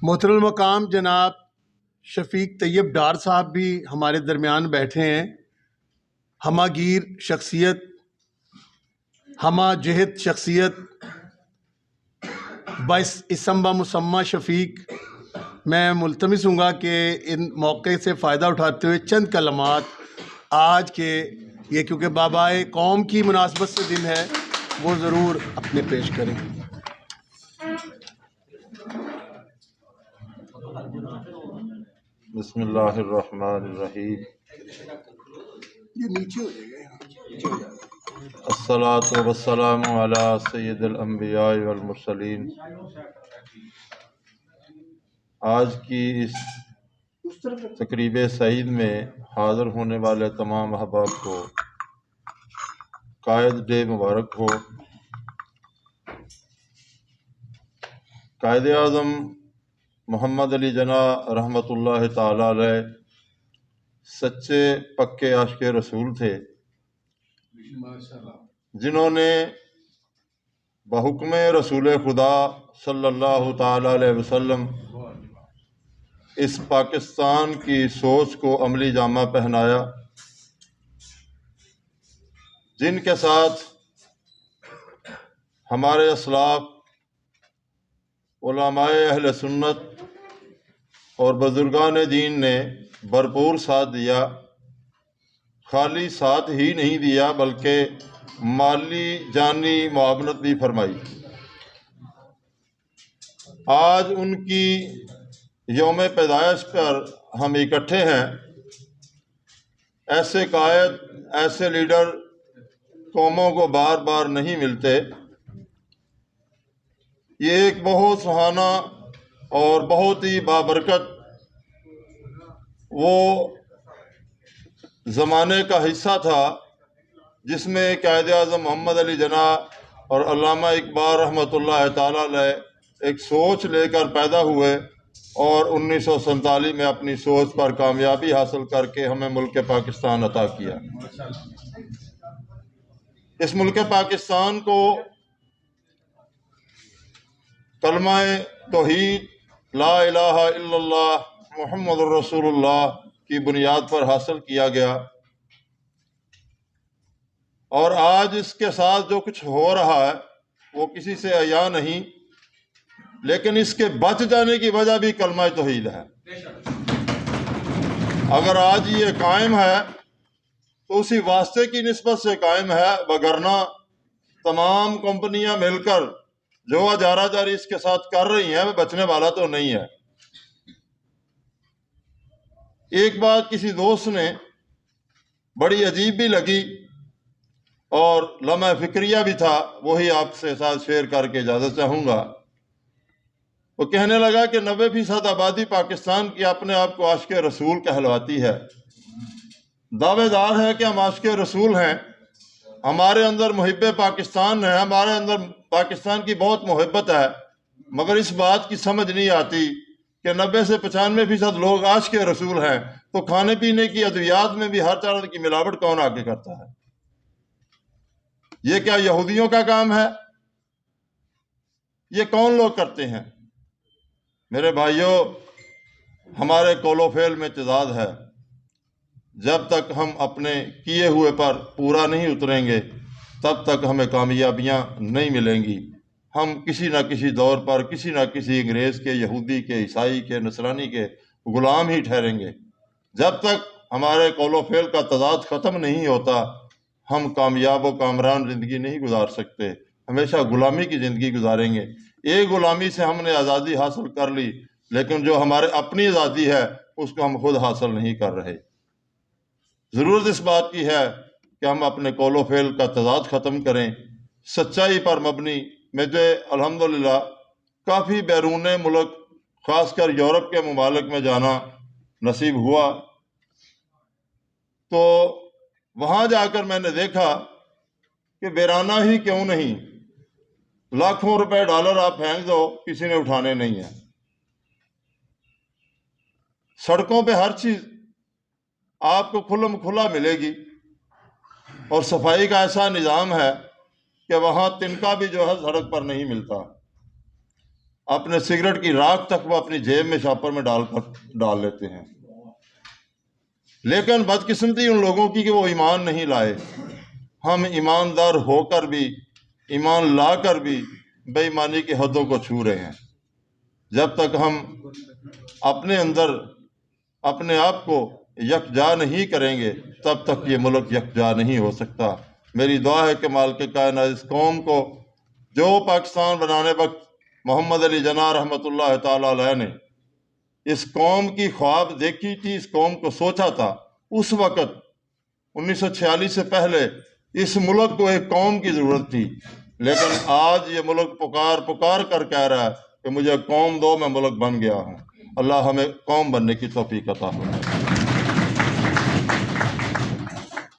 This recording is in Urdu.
محترم المقام جناب شفیق طیب ڈار صاحب بھی ہمارے درمیان بیٹھے ہیں۔ ہمہ گیر شخصیت، ہمہ جہت شخصیت، باعث اسم با مسمہ شفیق، میں ملتمس ہوں گا کہ ان موقع سے فائدہ اٹھاتے ہوئے چند کلمات آج کے یہ کیونکہ بابائے قوم کی مناسبت سے دن ہے وہ ضرور اپنے پیش کریں۔ بسم اللہ الرحمن الرحیم۔ یہ نیچے ہو جائے گا۔ الصلاۃ والسلام علی سید الانبیاء والمرسلین۔ آج کی اس تقریب سعید میں حاضر ہونے والے تمام احباب کو قائد ڈے مبارک ہو۔ قائد اعظم محمد علی جناح رحمۃ اللہ تعالی علیہ سچے پکے عاشق رسول تھے، جنہوں نے بحکم رسول خدا صلی اللہ تعالی علیہ وسلم اس پاکستان کی سوچ کو عملی جامہ پہنایا، جن کے ساتھ ہمارے اسلاف، علماء اہل سنت اور بزرگان دین نے بھرپور ساتھ دیا۔ خالی ساتھ ہی نہیں دیا بلکہ مالی جانی معاونت بھی فرمائی۔ آج ان کی یوم پیدائش پر ہم اکٹھے ہیں۔ ایسے قائد، ایسے لیڈر قوموں کو بار بار نہیں ملتے۔ یہ ایک بہت سہانا اور بہت ہی بابرکت وہ زمانے کا حصہ تھا جس میں قائد اعظم محمد علی جناح اور علامہ اقبال رحمۃ اللہ تعالی علیہ ایک سوچ لے کر پیدا ہوئے اور 1947 میں اپنی سوچ پر کامیابی حاصل کر کے ہمیں ملک پاکستان عطا کیا۔ اس ملک پاکستان کو کلمہ توحید لا الہ الا اللہ محمد الرسول اللہ کی بنیاد پر حاصل کیا گیا، اور آج اس کے ساتھ جو کچھ ہو رہا ہے وہ کسی سے عیاں نہیں، لیکن اس کے بچ جانے کی وجہ بھی کلمہ توحید ہے۔ اگر آج یہ قائم ہے تو اسی واسطے کی نسبت سے قائم ہے، وگرنہ تمام کمپنیاں مل کر جو اجارہ جاری اس کے ساتھ کر رہی ہیں وہ بچنے والا تو نہیں ہے۔ ایک بات کسی دوست نے بڑی عجیب بھی لگی اور لمحہ فکریہ بھی تھا، وہی آپ سے ساتھ شیئر کر کے اجازت چاہوں گا۔ وہ کہنے لگا کہ 90% آبادی پاکستان کی اپنے آپ کو عاشق رسول کہلواتی ہے، دعوے دار ہے کہ ہم عاشق رسول ہیں، ہمارے اندر محب پاکستان ہے، ہمارے اندر پاکستان کی بہت محبت ہے، مگر اس بات کی سمجھ نہیں آتی کہ 90 سے 95% لوگ عاشق رسول ہیں تو کھانے پینے کی ادویات میں بھی ہر طرح کی ملاوٹ کون آگے کرتا ہے؟ یہ کیا یہودیوں کا کام ہے؟ یہ کون لوگ کرتے ہیں؟ میرے بھائیوں، ہمارے قول و فعل میں تضاد ہے۔ جب تک ہم اپنے کیے ہوئے پر پورا نہیں اتریں گے تب تک ہمیں کامیابیاں نہیں ملیں گی۔ ہم کسی نہ کسی دور پر کسی نہ کسی انگریز کے، یہودی کے، عیسائی کے، نصرانی کے غلام ہی ٹھہریں گے۔ جب تک ہمارے قول و فعل کا تضاد ختم نہیں ہوتا ہم کامیاب و کامران زندگی نہیں گزار سکتے، ہمیشہ غلامی کی زندگی گزاریں گے۔ ایک غلامی سے ہم نے آزادی حاصل کر لی، لیکن جو ہمارے اپنی آزادی ہے اس کو ہم خود حاصل نہیں کر رہے۔ ضرورت اس بات کی ہے کہ ہم اپنے قول و فعل کا تضاد ختم کریں، سچائی پر مبنی۔ مجھے الحمدللہ کافی بیرون ملک، خاص کر یورپ کے ممالک میں جانا نصیب ہوا، تو وہاں جا کر میں نے دیکھا کہ ویرانہ ہی کیوں نہیں، لاکھوں روپے ڈالر آپ پھینک دو کسی نے اٹھانے نہیں ہیں۔ سڑکوں پہ ہر چیز آپ کو کھلم کھلا ملے گی، اور صفائی کا ایسا نظام ہے کہ وہاں تنکا بھی جو ہے سڑک پر نہیں ملتا۔ اپنے سگریٹ کی راکھ تک وہ اپنی جیب میں شاپر میں ڈال لیتے ہیں۔ لیکن بدقسمتی ان لوگوں کی کہ وہ ایمان نہیں لائے۔ ہم ایماندار ہو کر بھی، ایمان لا کر بھی بے ایمانی کی حدوں کو چھو رہے ہیں۔ جب تک ہم اپنے اندر اپنے آپ کو یکجا نہیں کریں گے تب تک یہ ملک یکجا نہیں ہو سکتا۔ میری دعا ہے کہ مالک کائنات اس قوم کو، جو پاکستان بنانے وقت محمد علی جناح رحمۃ اللہ تعالی علیہ نے اس قوم کی خواب دیکھی تھی، اس قوم کو سوچا تھا، اس وقت 1946 سے پہلے اس ملک کو ایک قوم کی ضرورت تھی، لیکن آج یہ ملک پکار کر کہہ رہا ہے کہ مجھے قوم دو، میں ملک بن گیا ہوں۔ اللہ ہمیں قوم بننے کی توفیق عطا فرمائے۔